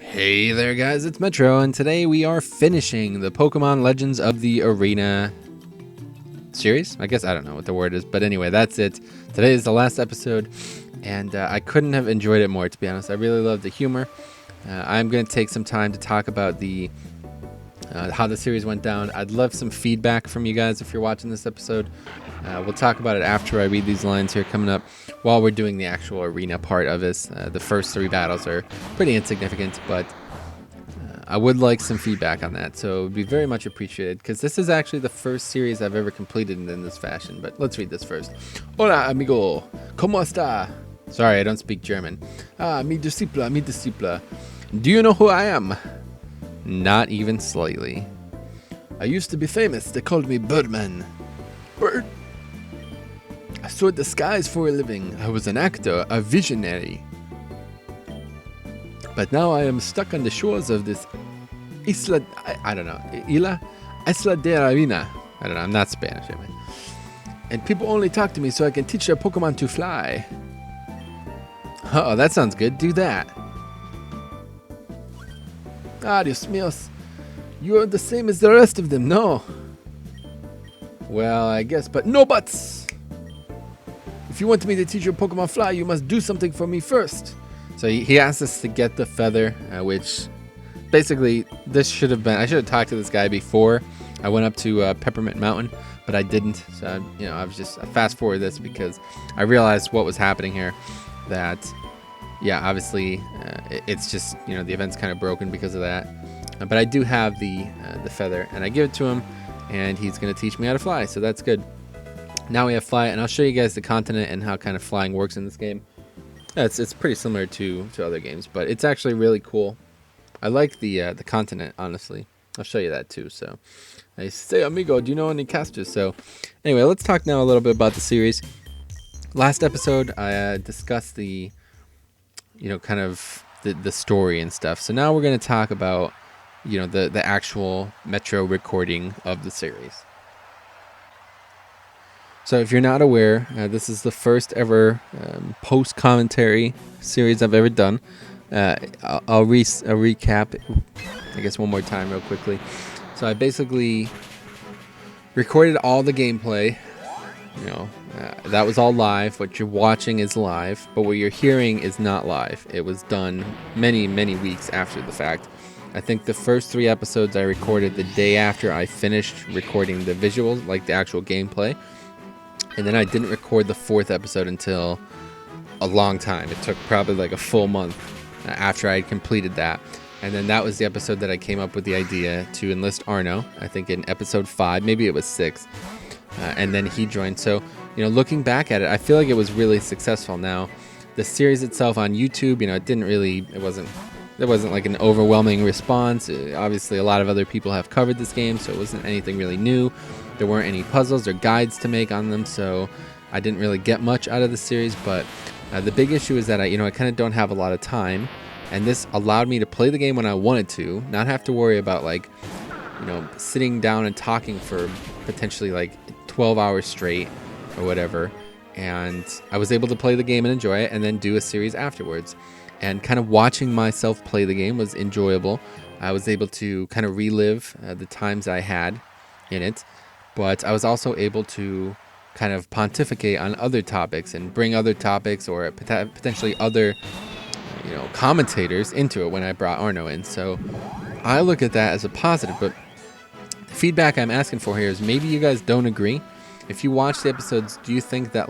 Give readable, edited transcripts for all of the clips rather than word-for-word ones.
Hey there guys, it's Metro, and today we are finishing the Pokemon Legends of the Arena series. I guess I don't know what the word is, but anyway, that's it. Today is the last episode, and I couldn't have enjoyed it more, to be honest. I really love the humor. I'm going to take some time to talk about the how the series went down. I'd love some feedback from you guys if you're watching this episode. We'll talk about it after I read these lines here coming up while we're doing the actual arena part of this. The first 3 battles are pretty insignificant, but I would like some feedback on that, so it would be very much appreciated, because this is actually the first series I've ever completed in this fashion. But let's read this first. Hola amigo, ¿cómo está? Sorry, I don't speak German. Mi discipla. Do you know who I am? Not even slightly. I used to be famous. They called me Birdman. Bird? I soared the skies for a living. I was an actor, a visionary. But now I am stuck on the shores of this Isla... I don't know. Isla de Arena. I don't know. I'm not Spanish, I mean. And people only talk to me so I can teach their Pokemon to fly. Oh, that sounds good. Do that. Dios míos. You are the same as the rest of them, no? Well, I guess, but no buts! If you want me to teach your Pokemon fly, you must do something for me first. So he asked us to get the feather, which basically this should have been... I should have talked to this guy before I went up to Peppermint Mountain, but I didn't. So, I fast forward this because I realized what was happening here. That... yeah, obviously, it's just, the event's kind of broken because of that. But I do have the feather, and I give it to him, and he's going to teach me how to fly, so that's good. Now we have fly, and I'll show you guys the continent and how kind of flying works in this game. It's pretty similar to other games, but it's actually really cool. I like the continent, honestly. I'll show you that too. So, I say, amigo, do you know any casters? So, anyway, let's talk now a little bit about the series. Last episode, I discussed the... kind of the story and stuff. So now we're going to talk about, the actual Metro recording of the series. So if you're not aware, this is the first ever post-commentary series I've ever done. I'll recap, I guess, one more time real quickly. So I basically recorded all the gameplay. That was all live. What you're watching is live, but what you're hearing is not live. It was done many, many weeks after the fact. I think the first 3 episodes I recorded the day after I finished recording the visuals, like the actual gameplay. And then I didn't record the 4th episode until a long time. It took probably like a full month after I had completed that. And then that was the episode that I came up with the idea to enlist Arno, I think in episode 5, maybe it was 6. And then he joined. So, looking back at it, I feel like it was really successful. Now, the series itself on YouTube, there wasn't like an overwhelming response. Obviously, a lot of other people have covered this game, so it wasn't anything really new. There weren't any puzzles or guides to make on them, so I didn't really get much out of the series. But the big issue is that I kind of don't have a lot of time, and this allowed me to play the game when I wanted to, not have to worry about sitting down and talking for potentially 12 hours straight or whatever. And I was able to play the game and enjoy it, and then do a series afterwards. And kind of watching myself play the game was enjoyable. I was able to kind of relive the times I had in it, but I was also able to kind of pontificate on other topics and bring other topics or potentially other commentators into it when I brought Arno in. So I look at that as a positive, but the feedback I'm asking for here is maybe you guys don't agree. If you watch the episodes, do you think that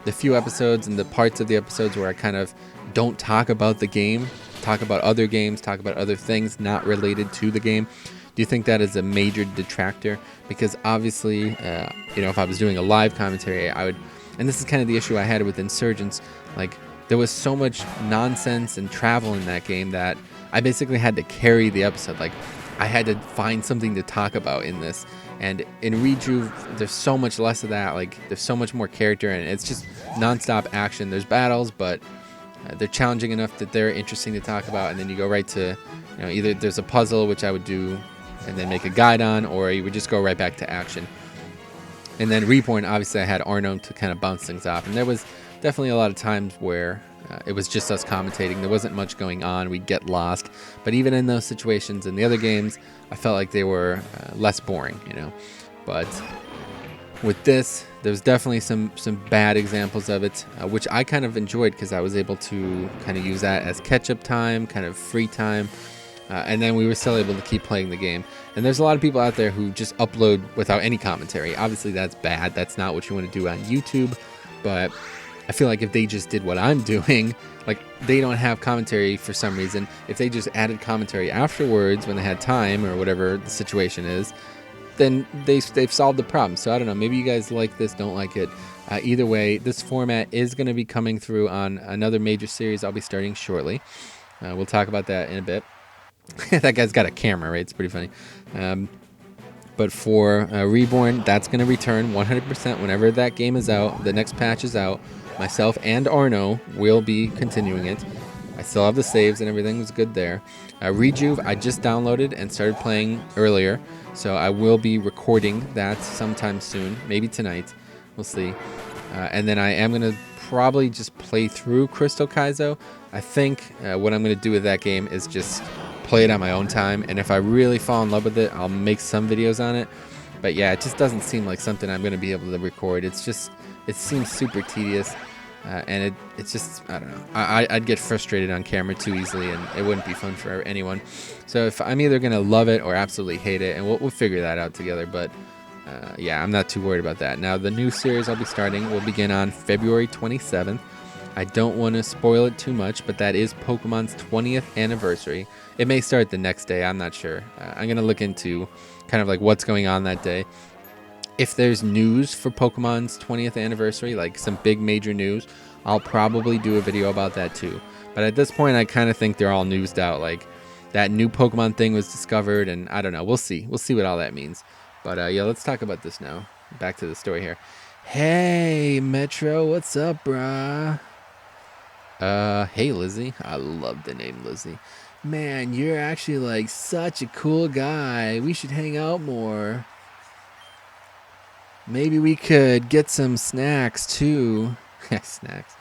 the few episodes and the parts of the episodes where I kind of don't talk about the game, talk about other games, talk about other things not related to the game, do you think that is a major detractor? Because obviously, if I was doing a live commentary, I would, and this is kind of the issue I had with Insurgents, there was so much nonsense and travel in that game that I basically had to carry the episode. I had to find something to talk about in this. And in Rejuve, there's so much less of that. There's so much more character, and it's just nonstop action. There's battles, but they're challenging enough that they're interesting to talk about. And then you go right to, either there's a puzzle, which I would do and then make a guide on, or you would just go right back to action. And then Reborn, obviously, I had Arno to kind of bounce things off. And there definitely a lot of times where it was just us commentating. There wasn't much going on. We'd get lost. But even in those situations in the other games, I felt like they were less boring, you know. But with this, there's definitely some bad examples of it, which I kind of enjoyed because I was able to kind of use that as catch-up time, kind of free time, and then we were still able to keep playing the game. And there's a lot of people out there who just upload without any commentary. Obviously, that's bad. That's not what you want to do on YouTube, but I feel like if they just did what I'm doing, like they don't have commentary for some reason, if they just added commentary afterwards when they had time or whatever the situation is, then they've solved the problem. So I don't know, maybe you guys like this, don't like it. Either way, this format is going to be coming through on another major series I'll be starting shortly. We'll talk about that in a bit. That guy's got a camera, right? It's pretty funny. But for Reborn, that's going to return 100% whenever that game is out. The next patch is out. Myself and Arno will be continuing it. I still have the saves and everything was good there. Rejuve, I just downloaded and started playing earlier. So I will be recording that sometime soon, maybe tonight. We'll see. And then I am going to probably just play through Crystal Kaizo. I think what I'm going to do with that game is just play it on my own time. And if I really fall in love with it, I'll make some videos on it. But yeah, it just doesn't seem like something I'm going to be able to record. It's just, it seems super tedious. And it's just, I don't know, I'd get frustrated on camera too easily, and it wouldn't be fun for anyone. So if I'm either going to love it or absolutely hate it, and we'll figure that out together. But yeah, I'm not too worried about that. Now, the new series I'll be starting will begin on February 27th. I don't want to spoil it too much, but that is Pokemon's 20th anniversary. It may start the next day, I'm not sure. I'm going to look into kind of like what's going on that day. If there's news for Pokemon's 20th anniversary, like some big major news, I'll probably do a video about that too. But at this point, I kind of think they're all newsed out. Like that new Pokemon thing was discovered, and I don't know. We'll see. We'll see what all that means. But yeah, let's talk about this now. Back to the story here. Hey, Metro, what's up, brah? Hey, Lizzie. I love the name Lizzie. Man, you're actually like such a cool guy. We should hang out more. Maybe we could get some snacks, too. Snacks.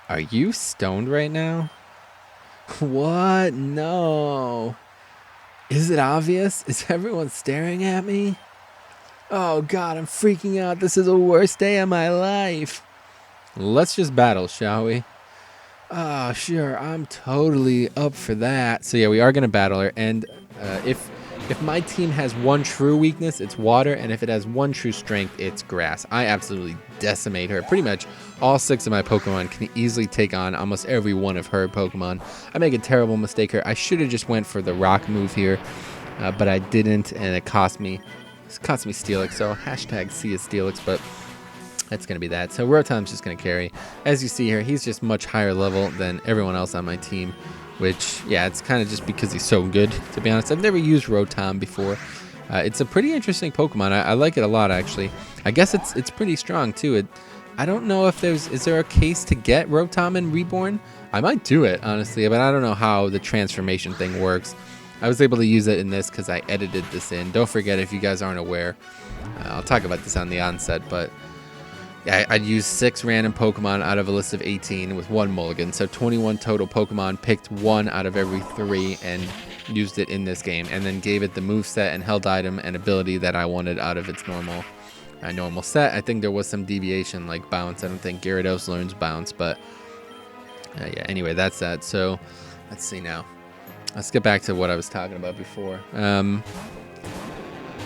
Are you stoned right now? What? No. Is it obvious? Is everyone staring at me? Oh, God, I'm freaking out. This is the worst day of my life. Let's just battle, shall we? Oh, sure. I'm totally up for that. So, yeah, we are going to battle her. And if my team has one true weakness, it's water, and if it has one true strength, it's grass. I absolutely decimate her. Pretty much all 6 of my Pokemon can easily take on almost every one of her Pokemon. I make a terrible mistake here. I should have just went for the rock move here, but I didn't, and it cost me Steelix. So hashtag see a Steelix, but that's going to be that. So Rotom's just going to carry. As you see here, he's just much higher level than everyone else on my team. Which, yeah, it's kind of just because he's so good, to be honest. I've never used Rotom before. It's a pretty interesting Pokemon. I like it a lot, actually. I guess it's pretty strong, too. I don't know if is there a case to get Rotom in Reborn? I might do it, honestly, but I don't know how the transformation thing works. I was able to use it in this because I edited this in. Don't forget, if you guys aren't aware, I'll talk about this on the onset, but yeah, I'd use 6 random Pokemon out of a list of 18 with 1 mulligan. So 21 total Pokemon, picked 1 out of every 3 and used it in this game. And then gave it the moveset and held item and ability that I wanted out of its normal set. I think there was some deviation like bounce. I don't think Gyarados learns bounce, but yeah, anyway, that's that. So let's see now. Let's get back to what I was talking about before.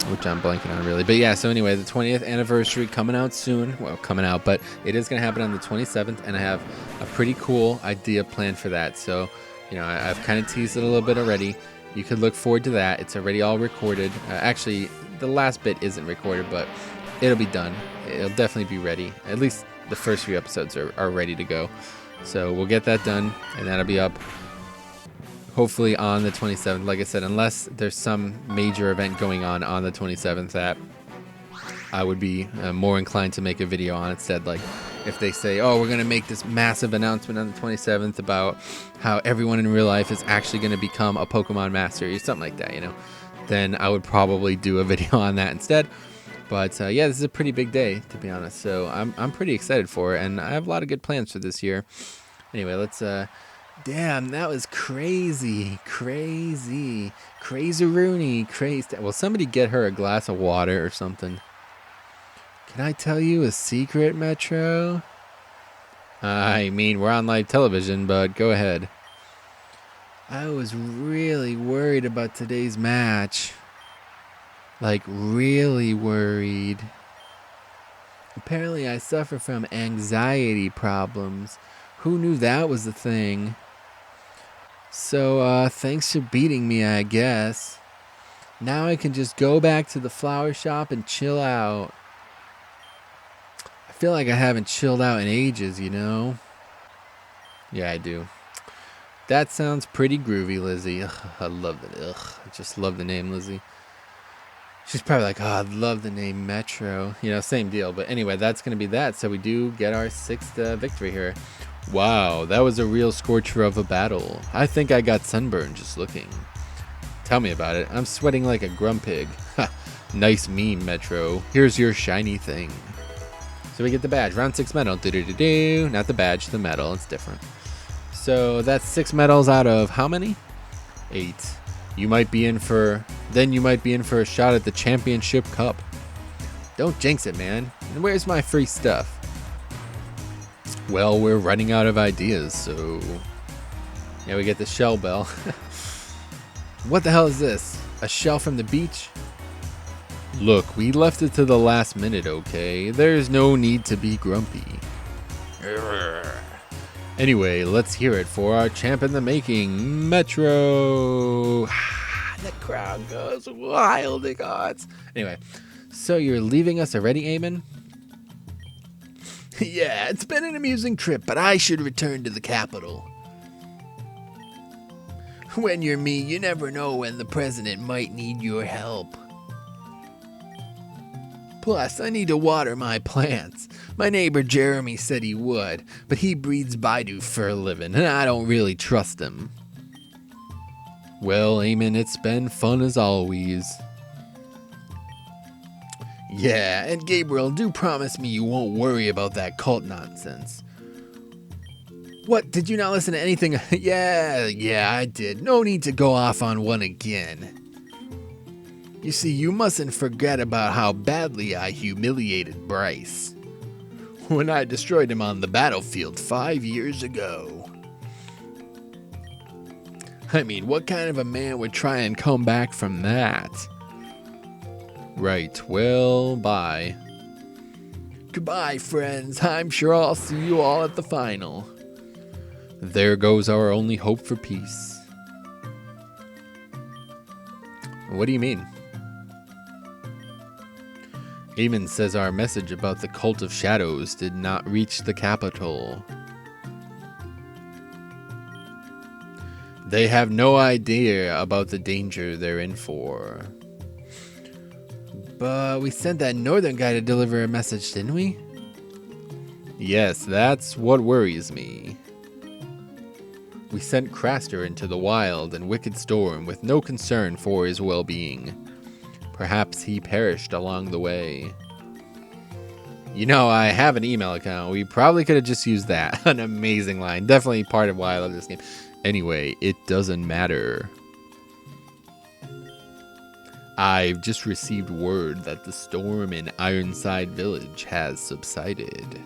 Which I'm blanking on really. But yeah, so anyway, the 20th anniversary coming out soon. Well, coming out, but it is going to happen on the 27th, and I have a pretty cool idea planned for that. So, you know, I've kind of teased it a little bit already. You could look forward to that. It's already all recorded. Actually, the last bit isn't recorded, but it'll be done. It'll definitely be ready. At least the first few episodes are ready to go. So we'll get that done, and that'll be up hopefully on the 27th. Like I said, unless there's some major event going on the 27th that I would be more inclined to make a video on instead. Like if they say, oh, we're going to make this massive announcement on the 27th about how everyone in real life is actually going to become a Pokemon master or something like that, you know, then I would probably do a video on that instead. But yeah, this is a pretty big day, to be honest. So I'm pretty excited for it, and I have a lot of good plans for this year. Anyway, let's. Damn, that was crazy, crazy Rooney, crazy. Well, somebody get her a glass of water or something. Can I tell you a secret, Metro? I mean, we're on live television, but go ahead. I was really worried about today's match. Like, really worried. Apparently, I suffer from anxiety problems. Who knew that was a thing? So, thanks for beating me, I guess. Now I can just go back to the flower shop and chill out. I feel like I haven't chilled out in ages, you know? Yeah, I do. That sounds pretty groovy, Lizzie. Ugh, I love it. Ugh, I just love the name Lizzie. She's probably like, oh, I love the name Metro. You know, same deal. But anyway, that's going to be that. So we do get our 6th victory here. Wow, that was a real scorcher of a battle. I think I got sunburned just looking. Tell me about it. I'm sweating like a grumpig. Ha, nice meme, Metro. Here's your shiny thing. So we get the badge. Round 6 medal. Do-do-do-do. Not the badge, the medal. It's different. So that's 6 medals out of how many? 8. You might be in for a shot at the championship cup. Don't jinx it, man. And where's my free stuff? Well, we're running out of ideas, so yeah, we get the shell bell. What the hell is this? A shell from the beach? Look, we left it to the last minute, okay? There's no need to be grumpy. Anyway, let's hear it for our champ in the making, Metro. The crowd goes wild, it gods. Anyway, so you're leaving us already, Eamon? Yeah, it's been an amusing trip, but I should return to the capital. When you're me, you never know when the president might need your help. Plus, I need to water my plants. My neighbor Jeremy said he would, but he breeds Baidu for a living, and I don't really trust him. Well, Eamon, it's been fun as always. Yeah, and Gabriel, do promise me you won't worry about that cult nonsense. What, did you not listen to anything? Yeah, I did. No need to go off on one again. You see, you mustn't forget about how badly I humiliated Bryce when I destroyed him on the battlefield 5 years ago. I mean, what kind of a man would try and come back from that? Right, well, bye. Goodbye, friends. I'm sure I'll see you all at the final. There goes our only hope for peace. What do you mean? Eamon says our message about the Cult of Shadows did not reach the capital. They have no idea about the danger they're in for. But we sent that northern guy to deliver a message, didn't we? Yes, that's what worries me. We sent Craster into the wild and wicked storm with no concern for his well-being. Perhaps he perished along the way. You know, I have an email account. We probably could have just used that. An amazing line. Definitely part of why I love this game. Anyway, it doesn't matter. I've just received word that the storm in Ironside Village has subsided.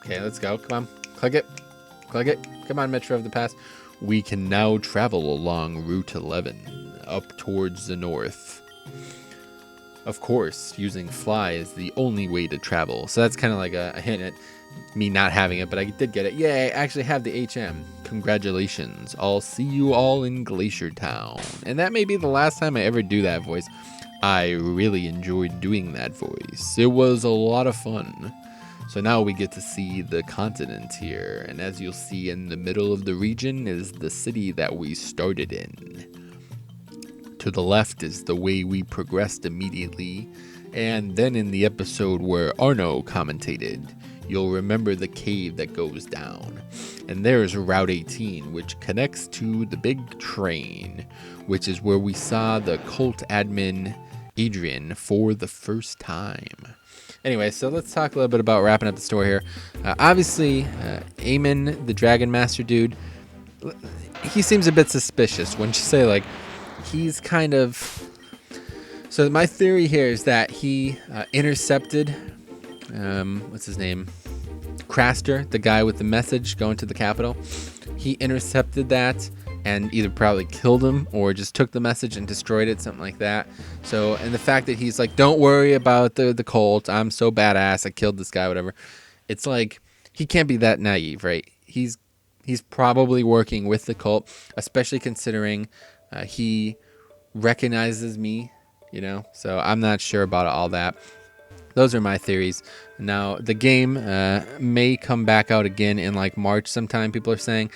Okay, let's go. Come on. Click it. Click it. Come on, Metro of the Past. We can now travel along Route 11, up towards the north. Of course, using fly is the only way to travel. So that's kind of like a hint at me not having it, but I did get it. Yay, I actually have the HM. Congratulations. I'll see you all in Glacier Town. And that may be the last time I ever do that voice. I really enjoyed doing that voice. It was a lot of fun. So now we get to see the continent here, and as you'll see in the middle of the region is the city that we started in. To the left is the way we progressed immediately, and then in the episode where Arno commentated, you'll remember the cave that goes down. And there's Route 18, which connects to the big train, which is where we saw the cult admin Adrian for the first time. Anyway, so let's talk a little bit about wrapping up the story here. Obviously, Eamon, the Dragon Master dude, he seems a bit suspicious. Wouldn't you say? Like, he's kind of... So my theory here is that he intercepted, what's his name? Craster, the guy with the message going to the Capitol. He intercepted that and either probably killed him or just took the message and destroyed it, something like that. So, and the fact that he's like, don't worry about the cult, I'm so badass, I killed this guy, whatever. It's like, he can't be that naive, right? He's probably working with the cult, especially considering he recognizes me, you know? So I'm not sure about all that. Those are my theories. Now, the game may come back out again in like March sometime, people are saying.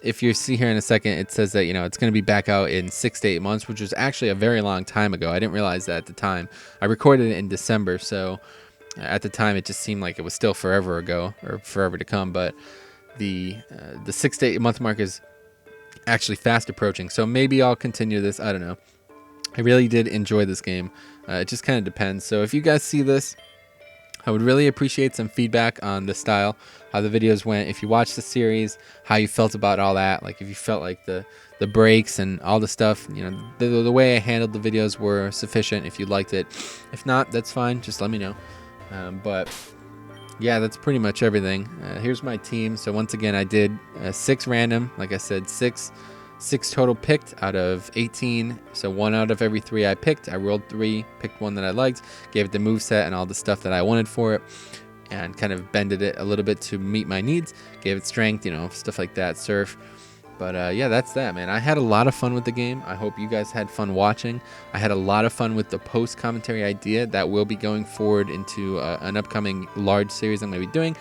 If you see here in a second, it says that, you know, it's going to be back out in 6 to 8 months, which was actually a very long time ago. I didn't realize that at the time. I recorded it in December, so at the time it just seemed like it was still forever ago or forever to come. But the 6 to 8 month mark is actually fast approaching. So maybe I'll continue this. I don't know. I really did enjoy this game. It just kind of depends. So if you guys see this, I would really appreciate some feedback on the style, how the videos went. If you watched the series, how you felt about all that. Like if you felt like the breaks and all the stuff, you know, the way I handled the videos were sufficient. If you liked it, if not, that's fine. Just let me know. But yeah, that's pretty much everything. Here's my team. So once again, I did 6 random. Like I said, 6 total picked out of 18. So 1 out of every 3 I picked. I rolled 3, picked 1 that I liked, gave it the moveset and all the stuff that I wanted for it, and kind of bended it a little bit to meet my needs. Gave it strength, you know, stuff like that, surf. But yeah, that's that, man. I had a lot of fun with the game. I hope you guys had fun watching. I had a lot of fun with the post-commentary idea that will be going forward into an upcoming large series I'm going to be doing.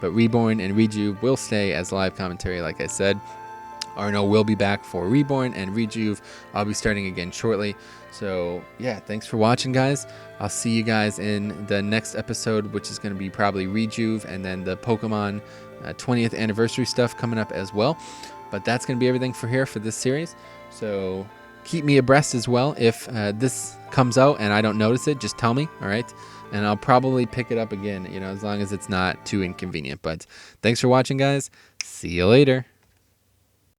But Reborn and Rejuve will stay as live commentary, like I said. Arno will be back for Reborn, and Rejuve I'll be starting again shortly. So yeah, thanks for watching, guys. I'll see you guys in the next episode, which is going to be probably Rejuve and then the Pokemon 20th anniversary stuff coming up as well. But that's going to be everything for here for this series. So keep me abreast as well. If this comes out and I don't notice it, just tell me, all right? And I'll probably pick it up again, you know, as long as it's not too inconvenient. But thanks for watching, guys. See you later.